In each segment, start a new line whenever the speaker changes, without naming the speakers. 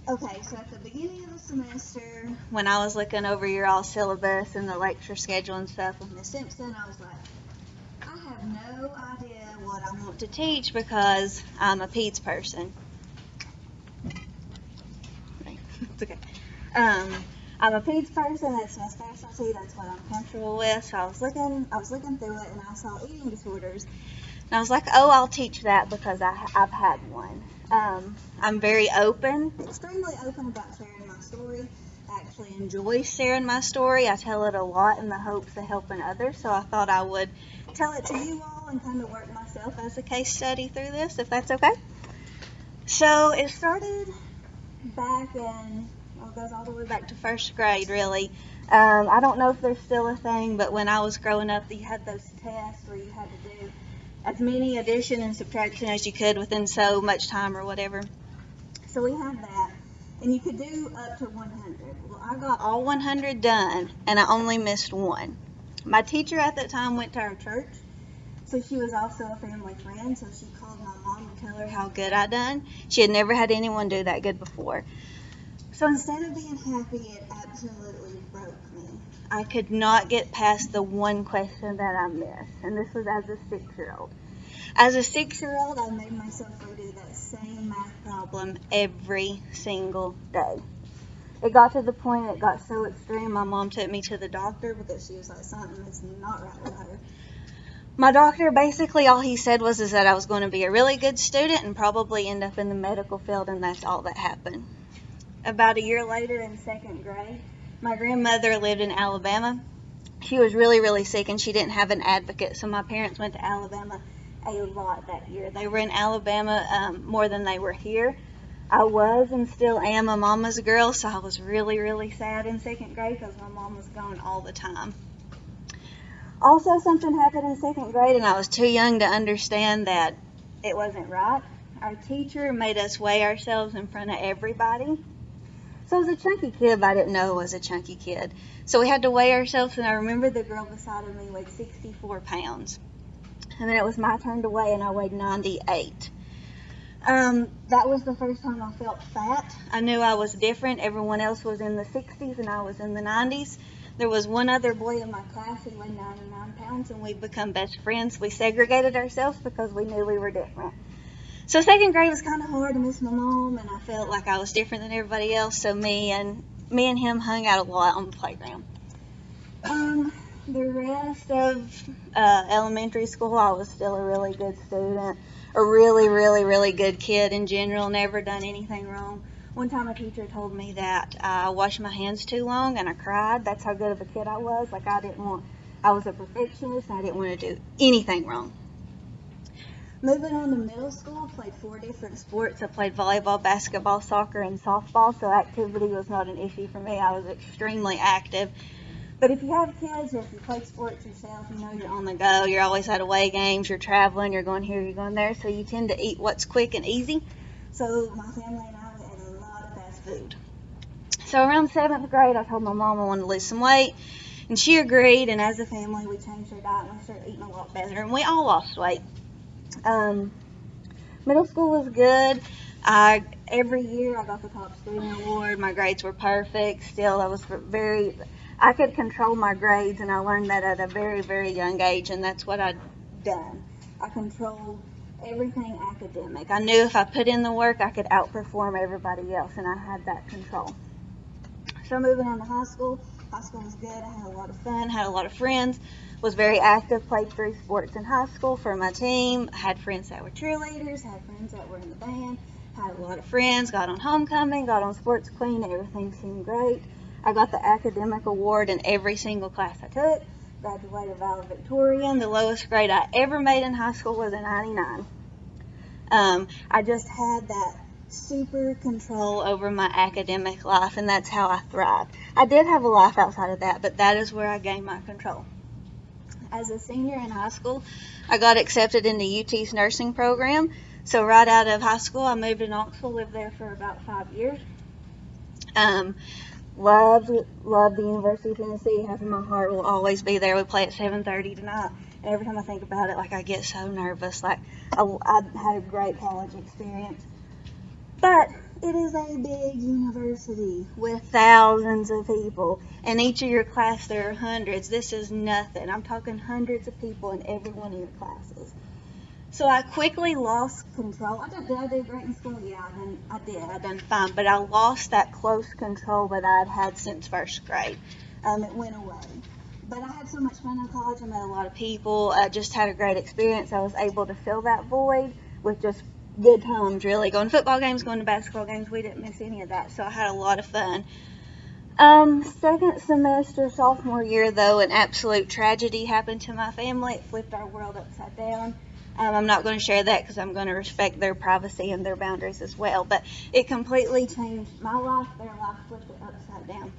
Okay, so at the beginning of the semester, when I was looking over your all syllabus and the lecture schedule and stuff with Miss Simpson, I was like, I have no idea what I want to teach because I'm a peds person. It's okay. I'm a peds person. That's my specialty. That's what I'm comfortable with. So I was looking through it, and I saw eating disorders, and I was like, oh, I'll teach that because I've had one. I'm very open, extremely open about sharing my story. I actually enjoy sharing my story. I tell it a lot in the hopes of helping others. So I thought I would tell it to you all and kind of work myself as a case study through this, if that's okay. So it started back in, well, it goes all the way back to first grade, really. I don't know if there's still a thing, but when I was growing up, you had those tests where you had to do as many addition and subtraction as you could within so much time or whatever. So we had that, and you could do up to 100. Well, I got all 100 done, and I only missed one. My teacher at that time went to our church, so she was also a family friend, so she called my mom to tell her how good I done. She had never had anyone do that good before. So instead of being happy, it absolutely broke me. I could not get past the one question that I missed, and this was as a 6-year-old. As a 6-year-old, I made myself redo that same math problem every single day. It got to the point, it got so extreme, my mom took me to the doctor because she was like, something is not right with her. My doctor, basically all he said was that I was going to be a really good student and probably end up in the medical field, and that's all that happened. About a year later in 2nd grade, my grandmother lived in Alabama. She was really, really sick, and she didn't have an advocate, so my parents went to Alabama a lot that year. They were in Alabama more than they were here. I was and still am a mama's girl, so I was really, really sad in 2nd grade because my mom was gone all the time. Also, something happened in 2nd grade, and I was too young to understand that it wasn't right. Our teacher made us weigh ourselves in front of everybody. So as a chunky kid, I didn't know I was a chunky kid. So we had to weigh ourselves, and I remember the girl beside of me weighed 64 pounds. And then it was my turn to weigh, and I weighed 98. That was the first time I felt fat. I knew I was different. Everyone else was in the 60s, and I was in the 90s. There was one other boy in my class who weighed 99 pounds, and we'd become best friends. We segregated ourselves because we knew we were different. So 2nd grade was kind of hard. I missed my mom, and I felt like I was different than everybody else. So me and him hung out a lot on the playground. The rest of elementary school, I was still a really good student, a really, really, really good kid in general. Never done anything wrong. One time a teacher told me that I washed my hands too long, and I cried. That's how good of a kid I was. Like I was a perfectionist, and I didn't want to do anything wrong. Moving on to middle school, played 4 different sports. I played volleyball, basketball, soccer, and softball, so activity was not an issue for me. I was extremely active. But if you have kids or if you play sports yourself, you know you're on the go. You're always at away games. You're traveling. You're going here. You're going there. So you tend to eat what's quick and easy. So my family and I ate a lot of fast food. So around 7th grade, I told my mom I wanted to lose some weight, and she agreed. And as a family, we changed our diet and we started eating a lot better, and we all lost weight. Middle school was good. Every year I got the top student award. My grades were perfect. Still, I could control my grades, and I learned that at a very, very young age, and that's what I'd done. I controlled everything academic. I knew if I put in the work, I could outperform everybody else, and I had that control. So moving on to high school was good. I had a lot of fun, had a lot of friends, was very active, played 3 sports in high school for my team, had friends that were cheerleaders, had friends that were in the band, had a lot of friends, got on homecoming, got on sports queen, everything seemed great. I got the academic award in every single class I took, graduated valedictorian. The lowest grade I ever made in high school was a 99. I just had that super control over my academic life, and that's how I thrived. I did have a life outside of that, but that is where I gained my control. As a senior in high school, I got accepted into UT's nursing program. So right out of high school, I moved to Knoxville, lived there for about 5 years. Loved the University of Tennessee. Half of my heart will always be there. We play at 7:30 tonight, and every time I think about it, I get so nervous. I had a great college experience. But It is a big university with thousands of people. In each of your class, there are hundreds. This is nothing. I'm talking hundreds of people in every one of your classes. So I quickly lost control. Did I do great in school? Yeah, I did. I done fine. But I lost that close control that I'd had since first grade. It went away. But I had so much fun in college. I met a lot of people. I just had a great experience. I was able to fill that void with just good times, really. Going to football games, going to basketball games. We didn't miss any of that. So I had a lot of fun. Second semester, sophomore year, though, an absolute tragedy happened to my family. It flipped our world upside down. I'm not going to share that because I'm going to respect their privacy and their boundaries as well. But it completely changed my life. Their life flipped it upside down.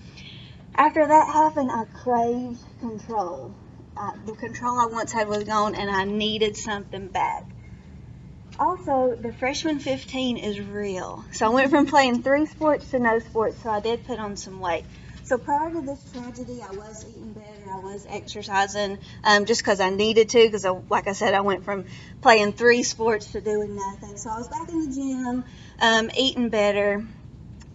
After that happened, I craved control. The control I once had was gone, and I needed something back. Also, the freshman 15 is real. So I went from playing 3 sports to no sports, so I did put on some weight. So prior to this tragedy, I was eating better, I was exercising just because I needed to, because like I said, I went from playing 3 sports to doing nothing. So I was back in the gym, eating better,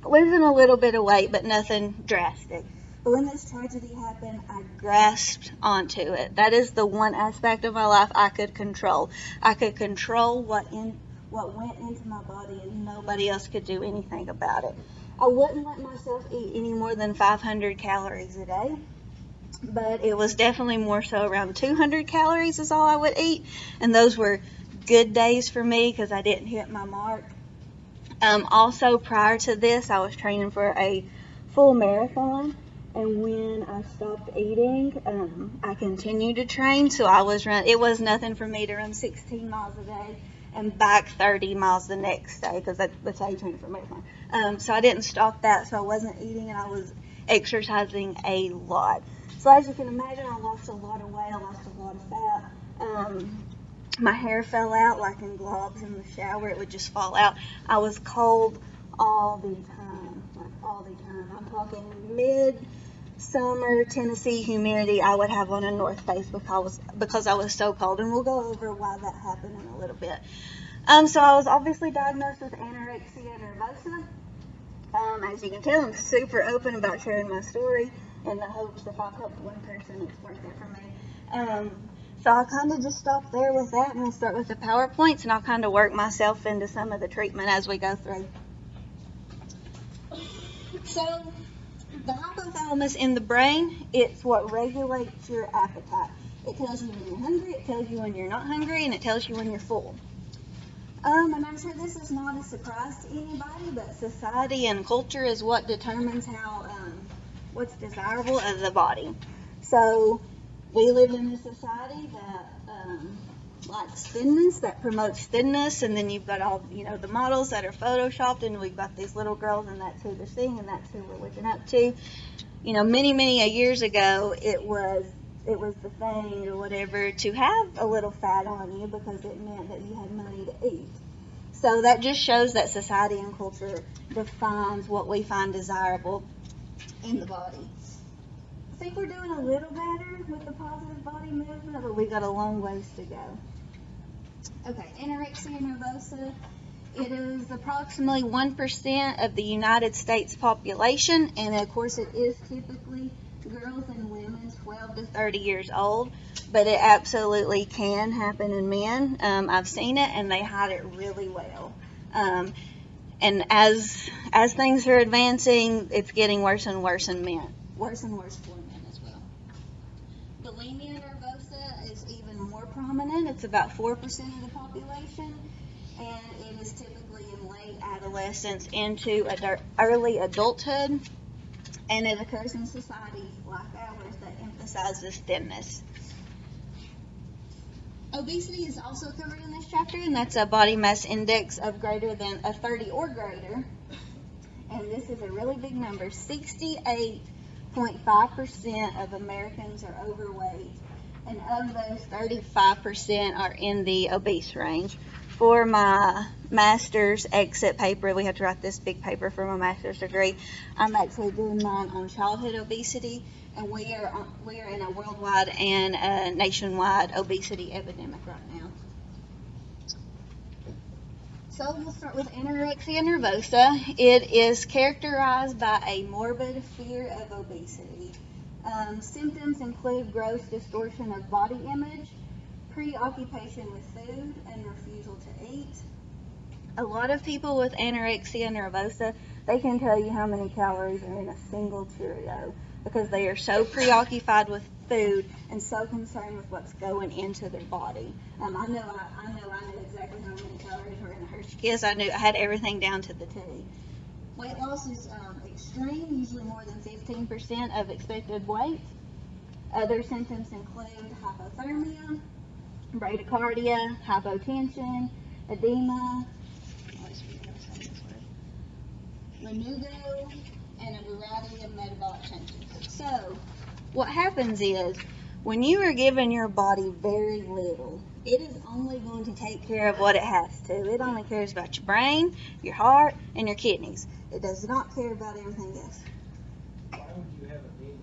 losing a little bit of weight, but nothing drastic. But when this tragedy happened, I grasped onto it. That is the one aspect of my life I could control. I could control what went into my body, and nobody else could do anything about it. I wouldn't let myself eat any more than 500 calories a day, but it was definitely more so around 200 calories is all I would eat, and those were good days for me because I didn't hit my mark. Also, prior to this, I was training for a full marathon, and when I stopped eating, I continued to train, so it was nothing for me to run 16 miles a day and back 30 miles the next day, because that's how you train for a marathon. So I didn't stop that, so I wasn't eating, and I was exercising a lot. So as you can imagine, I lost a lot of weight, I lost a lot of fat. My hair fell out like in globs in the shower. It would just fall out. I was cold all the time, like all the time. I'm talking mid-summer Tennessee humidity. I would have on a North Face because I was so cold, and we'll go over why that happened in a little bit. So I was obviously diagnosed with anorexia nervosa. As you can tell, I'm super open about sharing my story in the hopes if I've helped one person, it's worth it for me. So I'll kind of just stop there with that, and I'll start with the PowerPoints, and I'll kind of work myself into some of the treatment as we go through. So the hypothalamus in the brain, it's what regulates your appetite. It tells you when you're hungry, it tells you when you're not hungry, and it tells you when you're full. And I'm sure this is not a surprise to anybody, but society and culture is what determines what's desirable of the body. So we live in a society that likes thinness, that promotes thinness, and then you've got all, the models that are photoshopped, and we've got these little girls, and that's who they're seeing, and that's who we're looking up to. Many years ago, it was the thing or whatever to have a little fat on you because it meant that you had money to eat. So that just shows that society and culture defines what we find desirable in the body. I think we're doing a little better with the positive body movement, but we've got a long ways to go. Okay, anorexia nervosa. It is approximately 1% of the United States population, and of course it is typically girls and women 12 to 30 years old, but it absolutely can happen in men. I've seen it, and they hide it really well. And as things are advancing, it's getting worse and worse in men. Worse and worse for men as well. Bulimia nervosa is even more prominent. It's about 4% of the population, and it is typically in late adolescence into early adulthood, and it occurs in societies like ours that emphasizes thinness. Obesity is also covered in this chapter, and that's a body mass index of greater than a 30 or greater, and this is a really big number. 68.5% of Americans are overweight, and of those, 35% are in the obese range. For my master's exit paper, we have to write this big paper for my master's degree. I'm actually doing mine on childhood obesity, and we are in a worldwide and a nationwide obesity epidemic right now. So we'll start with anorexia nervosa. It is characterized by a morbid fear of obesity. Symptoms include gross distortion of body image, preoccupation with food, and refusal to eat. A lot of people with anorexia nervosa, they can tell you how many calories are in a single Cheerio because they are so preoccupied with food and so concerned with what's going into their body. I know exactly how many calories were in a Hershey Kiss. I had everything down to the T. Weight loss is extreme, usually more than 15% of expected weight. Other symptoms include hypothermia, bradycardia, hypotension, edema, lanugo, and a variety of metabolic changes. So, what happens is, when you are giving your body very little, it is only going to take care of what it has to. It only cares about your brain, your heart, and your kidneys. It does not care about everything else.
Why would you have a meeting?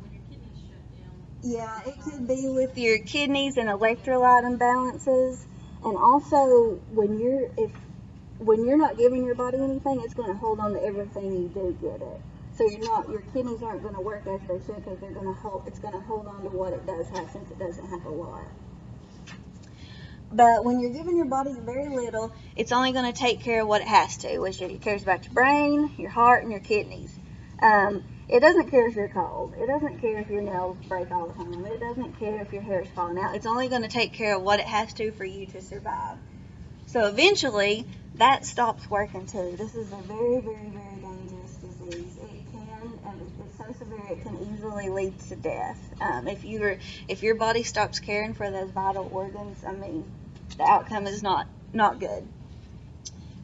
When your kidneys shut down.
Yeah, it could be with your kidneys and electrolyte imbalances, and also when you're not giving your body anything, it's going to hold on to everything you do get it. So your kidneys aren't going to work as they should because it's going to hold on to what it does have since it doesn't have a lot. But when you're giving your body very little, it's only going to take care of what it has to, which it cares about your brain, your heart, and your kidneys. It doesn't care if you're cold. It doesn't care if your nails break all the time. It doesn't care if your hair is falling out. It's only going to take care of what it has to for you to survive. So eventually, that stops working too. This is a very, very, very dangerous disease. It's so severe it can easily lead to death. If your body stops caring for those vital organs, the outcome is not good.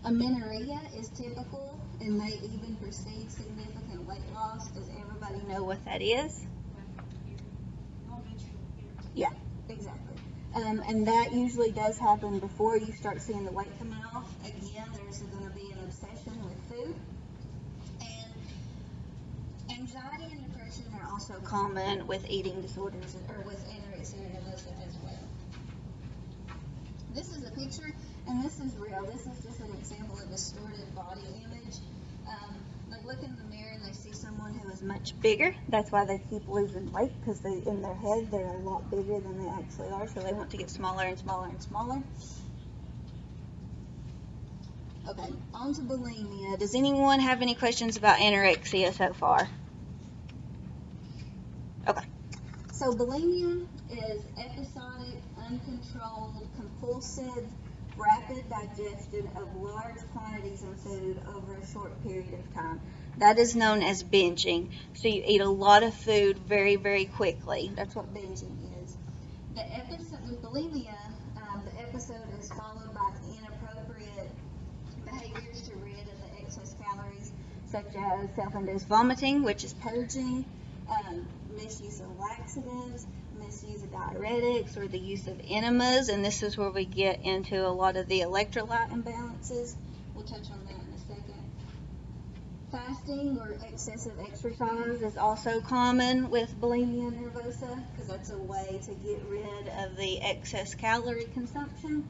Amenorrhea is typical and may even precede significant weight loss. Does everybody know what that is? Yeah, exactly. And that usually does happen before you start seeing the weight coming off. Again, there's going to be an obsession with food. And anxiety and depression are also common with eating disorders or with anorexia nervosa as well. This is a picture, and this is real. This is just an example of distorted body image. They look in the mirror and they see someone who is much bigger. That's why they keep losing weight, because in their head they're a lot bigger than they actually are, so they want to get smaller and smaller and smaller. Okay, on to bulimia. Does anyone have any questions about anorexia so far? Okay. So bulimia is episodic, uncontrolled, compulsive, rapid digestion of large quantities of food over a short period of time. That is known as binging. So you eat a lot of food very, very quickly. That's what binging is. The episode with bulimia, the episode is followed by inappropriate behaviors to rid of the excess calories, such as self-induced vomiting, which is purging, misuse of laxatives, misuse of diuretics, or the use of enemas, and this is where we get into a lot of the electrolyte imbalances. We'll touch on that in a second. Fasting or excessive exercise is also common with bulimia nervosa because that's a way to get rid of the excess calorie consumption.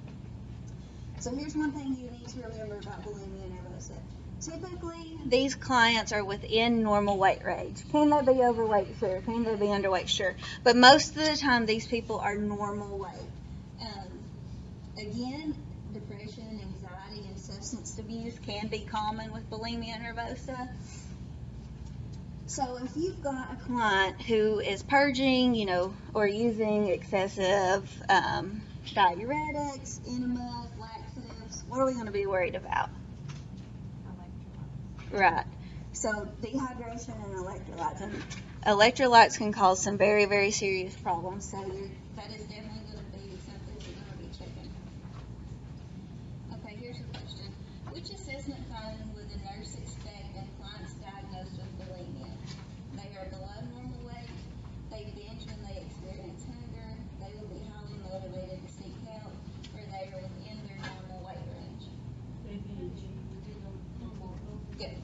So here's one thing you need to remember about bulimia nervosa. Typically, these clients are within normal weight range. Can they be overweight? Sure. Can they be underweight? Sure. But most of the time, these people are normal weight. Again, depression, anxiety, and substance abuse can be common with bulimia nervosa. So if you've got a client who is purging, or using excessive diuretics, enemas, laxatives, what are we going to be worried about? Right. So dehydration and electrolytes. And electrolytes can cause some very, very serious problems. So that is definitely going to be something you're going to be checking. Okay, here's your question. Which assessment finding would the nurse expect in clients diagnosed with bulimia? They are below normal weight. They binge when they experience hunger. They will be highly motivated to seek help, or they are within their normal weight range.
They binge.
Good.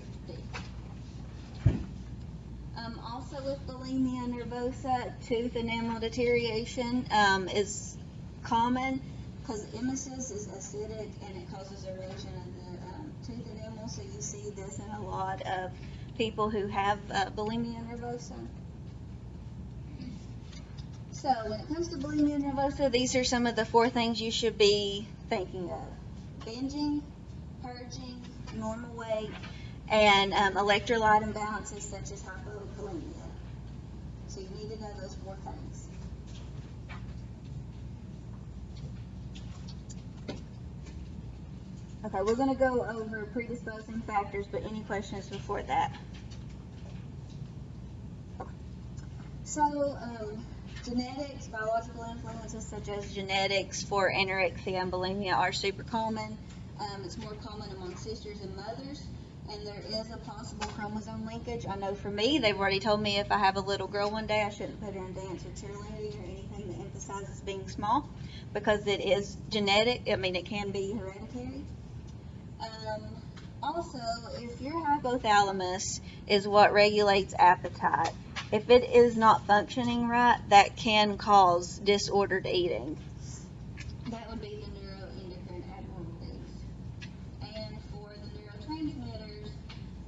Also with bulimia nervosa, tooth enamel deterioration is common. because emesis is acidic and it causes erosion of the tooth enamel. So you see this in a lot of people who have bulimia nervosa. So when it comes to bulimia nervosa, these are some of the 4 things you should be thinking of: binging, purging, normal weight, and electrolyte imbalances such as hypokalemia. So you need to know those 4 things. Okay, we're going to go over predisposing factors, but any questions before that? Okay. So, genetics, biological influences such as genetics for anorexia and bulimia are super common. It's more common among sisters and mothers, and there is a possible chromosome linkage. I know for me, they've already told me if I have a little girl one day, I shouldn't put her in dance or cheerleading or anything that emphasizes being small, because it is genetic. I mean, it can be hereditary. Also, if your hypothalamus is what regulates appetite, if it is not functioning right, that can cause disordered eating. That would be the neuroendocrine abnormalities. And for the neurotransmitters,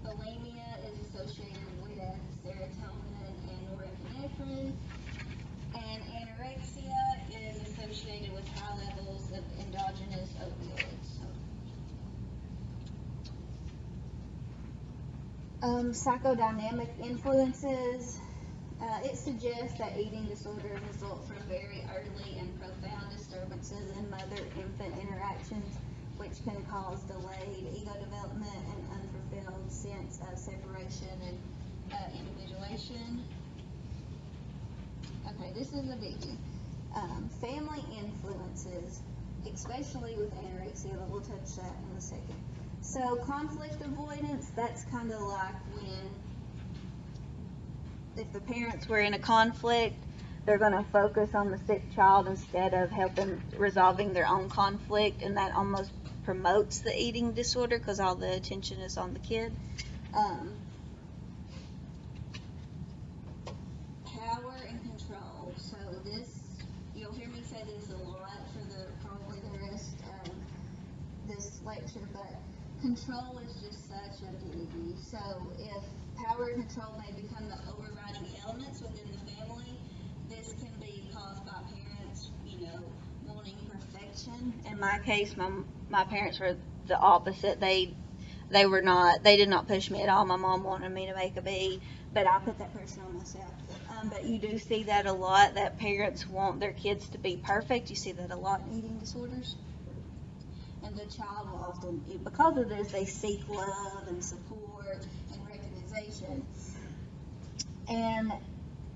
bulimia is associated with serotonin and norepinephrine, and anorexia is associated with high levels of endogenous opioids. Psychodynamic influences. It suggests that eating disorders result from very early and profound disturbances in mother-infant interactions, which can cause delayed ego development and unfulfilled sense of separation and individuation. Okay, this is a biggie. Family influences, especially with anorexia, but we'll touch that in a second. So conflict avoidance, that's kind of like when, if the parents were in a conflict, they're going to focus on the sick child instead of helping resolving their own conflict, and that almost promotes the eating disorder because all the attention is on the kid. Power and control. So this, you'll hear me say this a lot for probably the rest of this lecture, but control is just such a biggie. So if power and control may become the overriding elements within the family, this can be caused by parents, wanting perfection. In my case, my parents were the opposite. They did not push me at all. My mom wanted me to make a B, but I put that pressure on myself. But you do see that a lot, that parents want their kids to be perfect. You see that a lot in eating disorders. And the child will often, because of this, they seek love and support and recognition. And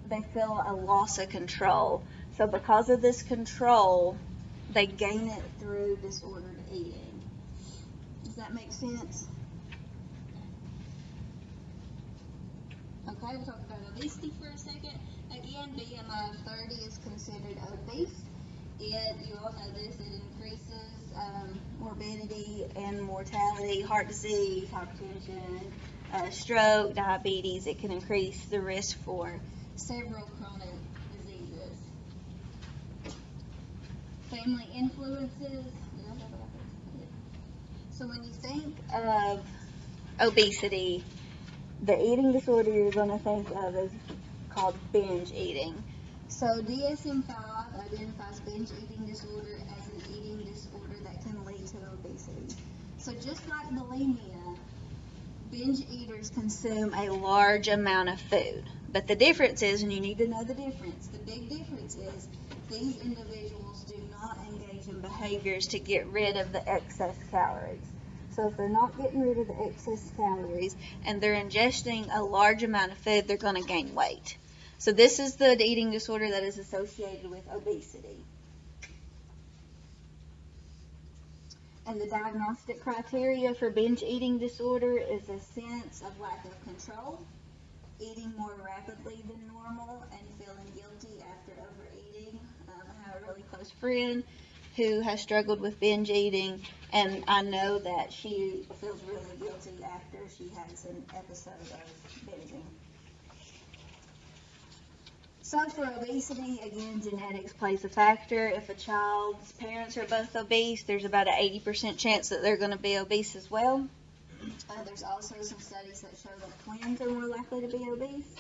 they feel a loss of control. So because of this control, they gain it through disordered eating. Does that make sense? Okay, we'll talk about obesity for a second. Again, BMI of 30 is considered obese. You all know this, it increases morbidity and mortality, heart disease, hypertension, stroke, diabetes. It can increase the risk for several chronic diseases. Family influences. So when you think of obesity, the eating disorder you're going to think of is called binge eating. So DSM-5 identifies binge eating disorder as an eating disorder that can lead to obesity. So just like bulimia, binge eaters consume a large amount of food. But the difference is, and you need to know the difference, the big difference is these individuals do not engage in behaviors to get rid of the excess calories. So if they're not getting rid of the excess calories and they're ingesting a large amount of food, they're going to gain weight. So this is the eating disorder that is associated with obesity. And the diagnostic criteria for binge eating disorder is a sense of lack of control, eating more rapidly than normal, and feeling guilty after overeating. I have a really close friend who has struggled with binge eating, and I know that she feels really guilty after she has an episode of binging. So for obesity, again, genetics plays a factor. If a child's parents are both obese, there's about an 80% chance that they're going to be obese as well. There's also some studies that show that twins are more likely to be obese.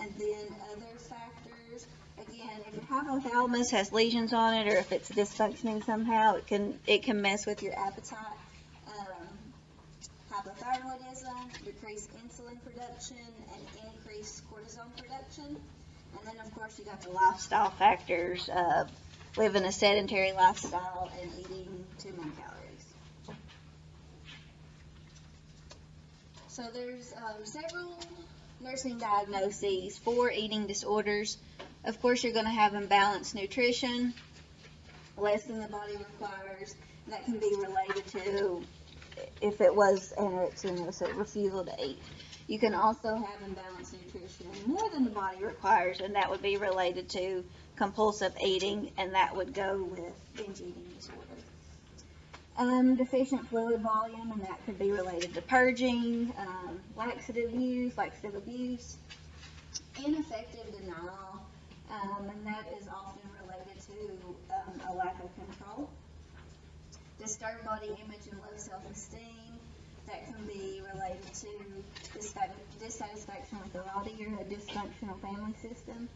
And then other factors, again, if your hypothalamus has lesions on it, or if it's dysfunctioning somehow, it can mess with your appetite. Hypothyroidism, decreased insulin production, and increased cortisol production. And then, of course, you got the lifestyle factors of living a sedentary lifestyle and eating too many calories. So there's several nursing diagnoses for eating disorders. Of course, you're going to have imbalanced nutrition, less than the body requires. That can be related to, if it was anorexia, so refusal to eat. You can also have imbalanced nutrition more than the body requires, and that would be related to compulsive eating, and that would go with binge eating disorder. Deficient fluid volume, and that could be related to purging, laxative abuse, ineffective denial, and that is often related to a lack of control. Disturbed body image and low self-esteem, that can be related to dissatisfaction with the body or a dysfunctional family system.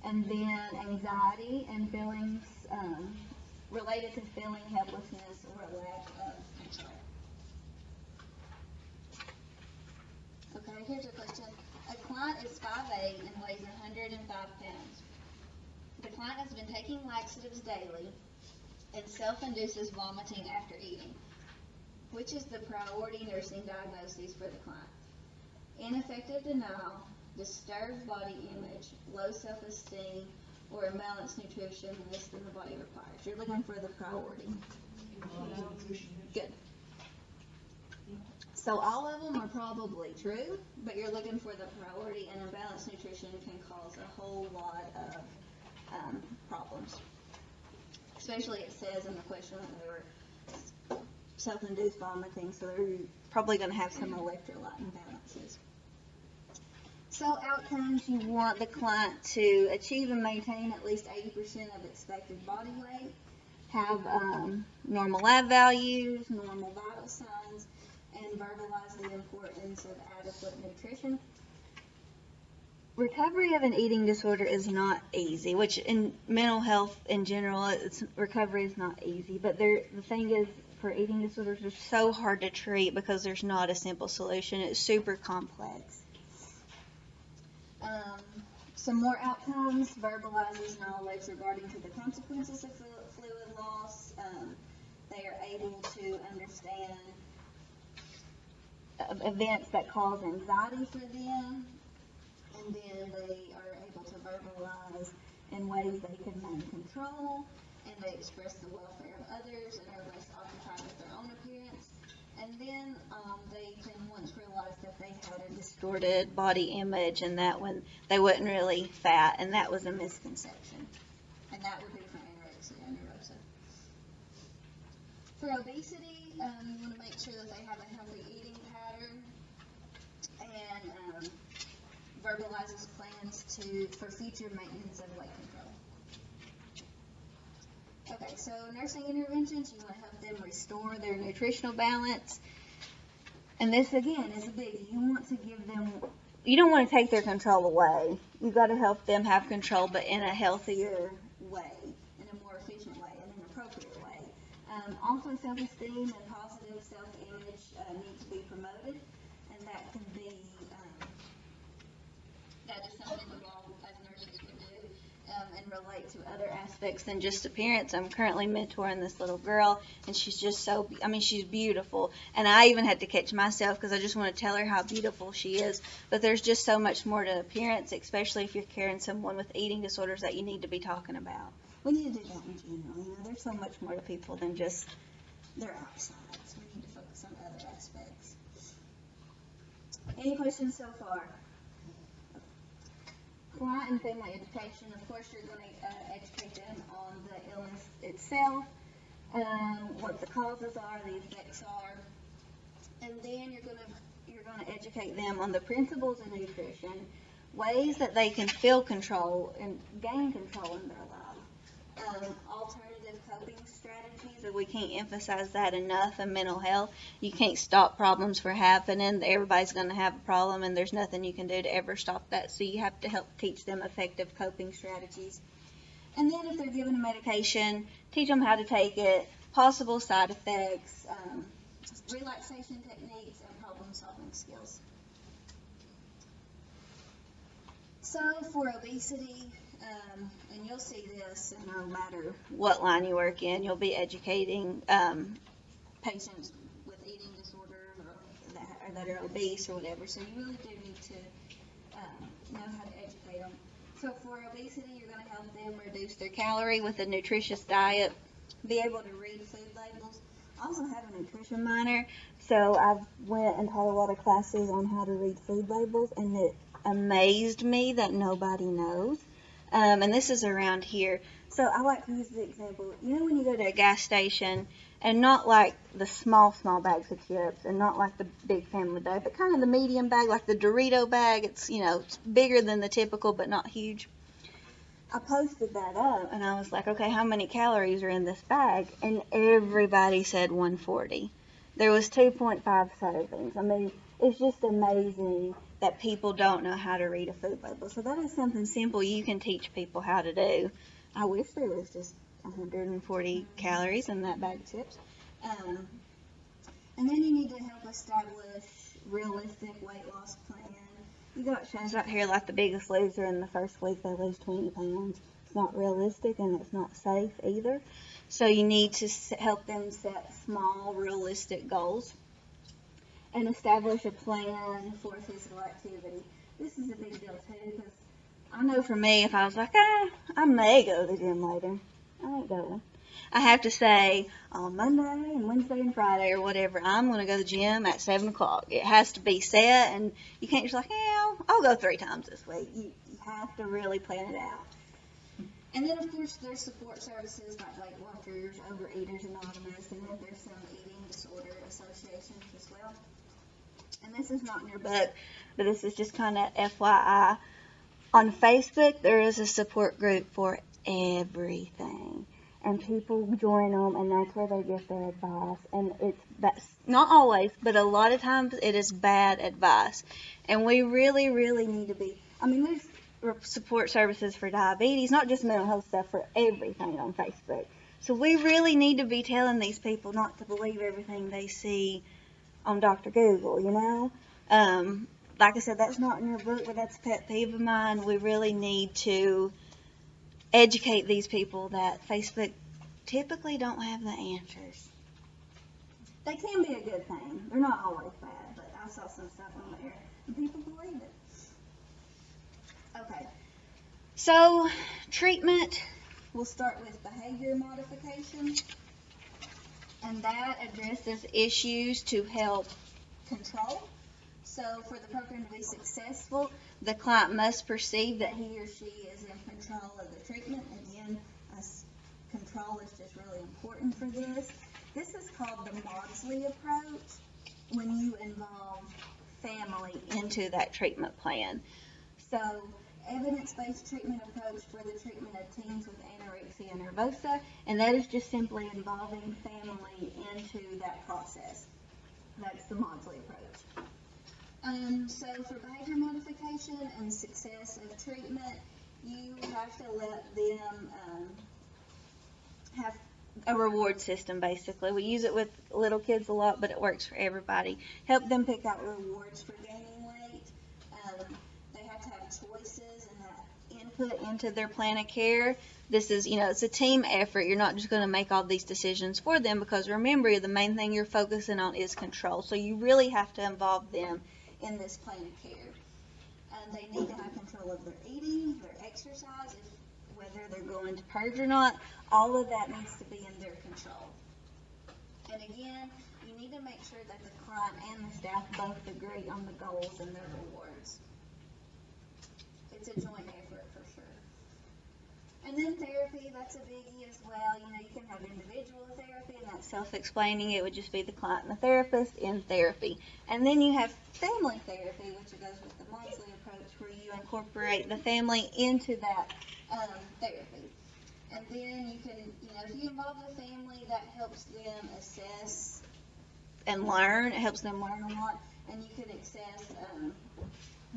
And then anxiety and feelings related to feeling helplessness or a lack of control. Okay, here's a question. A client is 5'8" and weighs 105 pounds. The client has been taking laxatives daily and self-induces vomiting after eating. Which is the priority nursing diagnosis for the client? Ineffective denial, disturbed body image, low self-esteem, or imbalanced nutrition less than the body requires. You're looking for the priority. Good. So all of them are probably true, but you're looking for the priority, and imbalanced nutrition can cause a whole lot of problems. Especially it says in the question that they were self-induced vomiting, so they're probably going to have some electrolyte imbalances. So outcomes, you want the client to achieve and maintain at least 80% of expected body weight, have normal lab values, normal vital signs, and verbalize the importance of adequate nutrition. Recovery of an eating disorder is not easy, which in mental health in general, recovery is not easy, but the thing is, for eating disorders, they're so hard to treat because there's not a simple solution. It's super complex. Some more outcomes, verbalizes knowledge regarding to the consequences of fluid loss. They are able to understand events that cause anxiety for them, and then they are able to verbalize in ways they can maintain control, and they express the welfare of others and are less occupied with their own appearance. And then they can once realize that they had a distorted body image and that when they wasn't really fat, and that was a misconception. And that would be for anorexia nervosa. For obesity, you want to make sure that they have a healthy eating pattern and verbalizes plans for future maintenance of weight control. Okay, so nursing interventions, you want to help them restore their nutritional balance. And this, again, is a biggie. You don't want to take their control away. You've got to help them have control, but in a healthier way, in a more efficient way, in an appropriate way. Also, self-esteem and positive self-image need to be promoted, and that can be, that is something we all as nurses can do. And relate to other aspects than just appearance. I'm currently mentoring this little girl, and she's just she's beautiful. And I even had to catch myself because I just want to tell her how beautiful she is. But there's just so much more to appearance, especially if you're carrying someone with eating disorders that you need to be talking about. We need to do that in general. There's so much more to people than just their outside. So we need to focus on other aspects. Any questions so far? Client and family education, of course, you're going to educate them on the illness itself, what the causes are, the effects are, and then you're going to educate them on the principles of nutrition, ways that they can feel control and gain control in their life. Alternative coping strategies, and we can't emphasize that enough in mental health. You can't stop problems from happening. Everybody's going to have a problem, and there's nothing you can do to ever stop that. So you have to help teach them effective coping strategies. And then if they're given a medication, teach them how to take it, possible side effects, relaxation techniques, and problem-solving skills. So for obesity, and you'll see this no matter what line you work in, you'll be educating patients with eating disorders or that are obese or whatever. So you really do need to know how to educate them. So for obesity, you're going to help them reduce their calorie with a nutritious diet, be able to read food labels. I also have a nutrition minor, so I went and taught a lot of classes on how to read food labels, and it amazed me that nobody knows. And this is around here. So I like to use the example, you know when you go to a gas station, and not like the small bags of chips, and not like the big family bag, but kind of the medium bag, like the Dorito bag. It's, it's bigger than the typical, but not huge. I posted that up, and I was like, okay, how many calories are in this bag? And everybody said 140. There was 2.5 servings. I mean, it's just amazing that people don't know how to read a food label. So that is something simple you can teach people how to do. I wish there was just 140 calories in that bag of chips. And then you need to help establish realistic weight loss plan. You got shows out here like The Biggest Loser. In the first week they lose 20 pounds. It's not realistic and it's not safe either. So you need to help them set small, realistic goals and establish a plan for physical activity. This is a big deal too, because I know for me, if I was like, I may go to the gym later, I ain't going. I have to say, on Monday and Wednesday and Friday or whatever, I'm going to go to the gym at 7 o'clock. It has to be set, and you can't just like, I'll go 3 times this week. You have to really plan it out. And then, of course, there's support services like Weight Watchers, Overeaters Anonymous, and then there's some eating disorder associations as well. And this is not in your book, but this is just kind of FYI. On Facebook, there is a support group for everything. And people join them, and that's where they get their advice. And that's not always, but a lot of times it is bad advice. And we really, really need to be, there's support services for diabetes, not just mental health stuff, for everything on Facebook. So we really need to be telling these people not to believe everything they see on Dr. Google, Like I said, that's not in your book, but that's a pet peeve of mine. We really need to educate these people that Facebook typically don't have the answers. They can be a good thing. They're not always bad, but I saw some stuff on there, and people believe it. Okay, so treatment, we'll start with behavior modification, and that addresses issues to help control. So for the program to be successful, the client must perceive that he or she is in control of the treatment. Again, control is just really important for this. This is called the Maudsley approach when you involve family into that treatment plan. So evidence-based treatment approach for the treatment of teens with anorexia nervosa, and that is just simply involving family into that process. That's the Maudsley approach. So for behavior modification and success of treatment, you have to let them have a reward system, basically. We use it with little kids a lot, but it works for everybody. Help them pick out rewards for gaining weight. They have to have choices and that input into their plan of care. This is, it's a team effort. You're not just going to make all these decisions for them, because remember, the main thing you're focusing on is control. So you really have to involve them in this plan of care. They need to have control of their eating, their exercise, whether they're going to purge or not. All of that needs to be in their control. And again, you need to make sure that the client and the staff both agree on the goals and their rewards. It's a joint effort for sure. And then therapy, that's a biggie as well. You know, you can have individual therapy, and that's self-explaining. It would just be the client and the therapist in therapy. And then you have family therapy, which goes with the monthly approach, where you incorporate the family into that therapy. And then you can, you know, if you involve the family, that helps them assess and learn. It helps them learn a lot, and you can assess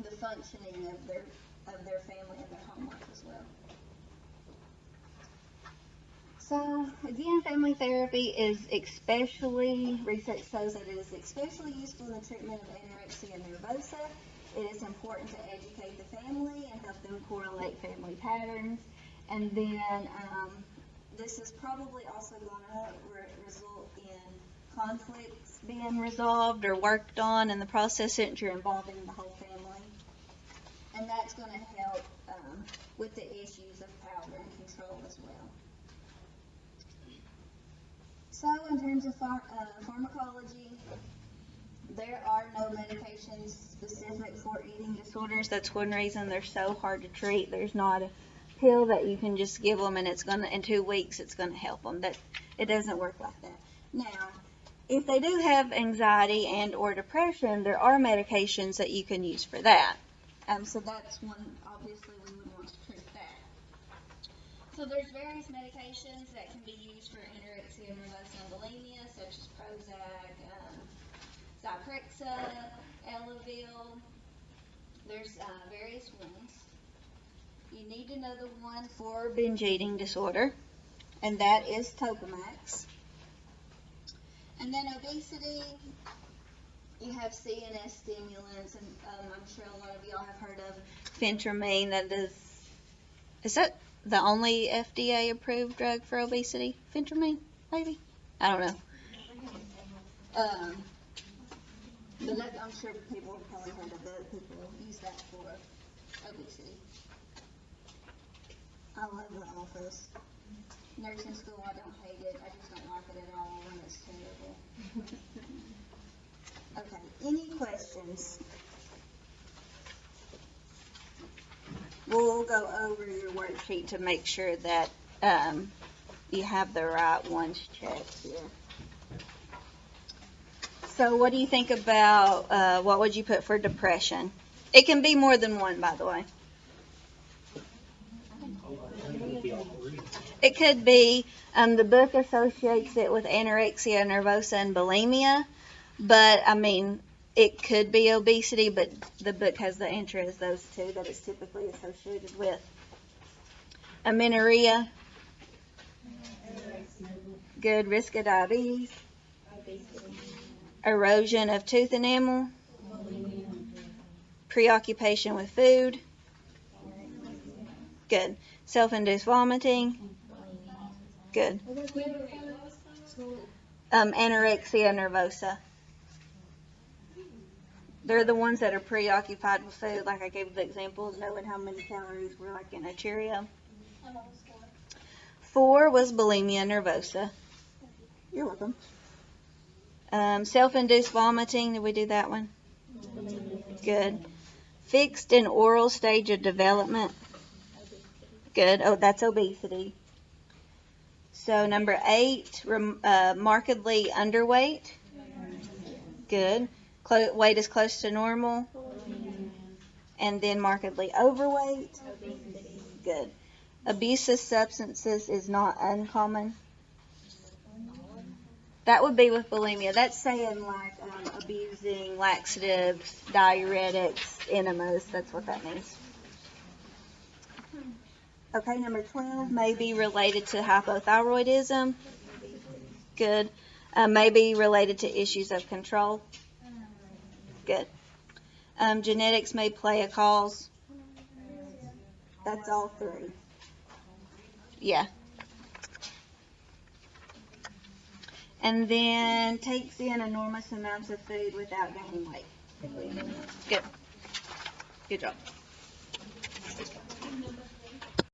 the functioning of their family and their home life as well. So again, family therapy is research shows that it is especially useful in the treatment of anorexia nervosa. It is important to educate the family and help them correlate family patterns. And then this is probably also going to result in conflicts being resolved or worked on in the process since you're involving the whole family. And that's going to help with the issues of power and control as well. So in terms of pharmacology, there are no medications specific for eating disorders. That's one reason they're so hard to treat. There's not a pill that you can just give them and it's going to, in 2 weeks, it's going to help them. It doesn't work like that. Now, if they do have anxiety and or depression, there are medications that you can use for that. So that's one, obviously, we would want to treat that. So there's various medications that can be used for anorexia nervosa and bulimia, such as Prozac, Zyprexa, Elavil. There's various ones. You need to know the one for binge eating disorder, and that is Topamax. And then obesity, you have CNS stimulants, and I'm sure a lot of y'all have heard of phentermine. Is that the only FDA approved drug for obesity? Phentermine, maybe? I don't know. But I'm sure people have probably heard of it. People use that for obesity. I love The Office. Nursing school, I don't hate it. I just don't like it at all when it's terrible. Okay, any questions? We'll go over your worksheet to make sure that you have the right ones checked here. So what do you think about, what would you put for depression? It can be more than one, by the way. It could be, the book associates it with anorexia nervosa and bulimia, but I mean, it could be obesity, but the book has the answer as those two that it's typically associated with. Amenorrhea. Good. Risk of diabetes. Erosion of tooth enamel. Preoccupation with food. Good. Self-induced vomiting. Good. Anorexia nervosa. They're the ones that are preoccupied with food, like I gave the example of knowing how many calories were like in a Cheerio. 4 was bulimia nervosa. You're welcome. Self-induced vomiting, did we do that one? Good. Fixed and oral stage of development. Good. Oh, that's obesity. So number 8, markedly underweight. Good. Weight is close to normal. And then markedly overweight. Good. Abuse of substances is not uncommon. That would be with bulimia. That's saying like abusing laxatives, diuretics, enemas. That's what that means. Okay, number 12 may be related to hypothyroidism. Good. May be related to issues of control. Good. Genetics may play a cause. That's all 3. Yeah. And then takes in enormous amounts of food without gaining weight. Good. Good job.